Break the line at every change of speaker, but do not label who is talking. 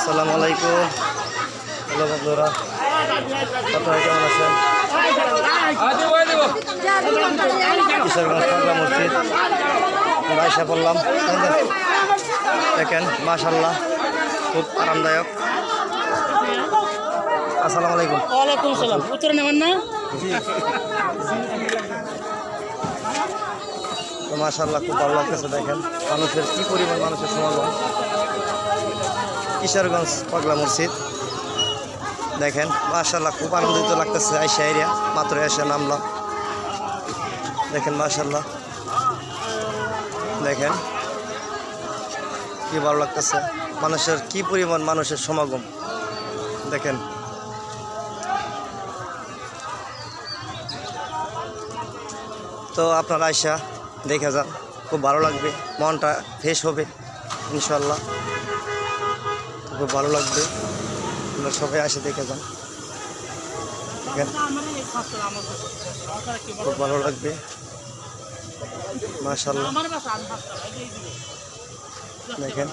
আসসালামু আলাইকুম। হ্যালো বন্ধুরা, আপনারা কেমন আছেন? কিশোরগঞ্জ পাগলা মসজিদ আয়সা পড়লাম। দেখেন মাশাআল্লাহ খুব আরামদায়ক। আসসালামু আলাইকুম।
ওয়ালাইকুম সালাম। উত্তরে নেবেন না?
তো মাশাআল্লাহ খুব ভালো লাগতেছে। দেখেন মানুষের কি পরিমাণ মানুষের সমাগম। কিশোরগঞ্জ পাগলা মসজিদ দেখেন মাশাআল্লাহ খুব আনন্দিত লাগতেছে। আয়সা এরিয়া মাত্র এসে নামলাম। দেখেন মাশাআল্লাহ, দেখেন কি ভালো লাগতেছে। মানুষের কি পরিমাণ মানুষের সমাগম দেখেন। তো আপনারা আয়সা দেখে যান, খুব ভালো লাগবে, মনটা ফ্রেশ হবে ইনশাল্লাহ। খুব ভালো লাগবে, আপনারা সবাই আসে দেখে যান। খুব ভালো লাগবে মাশাআল্লাহ। দেখেন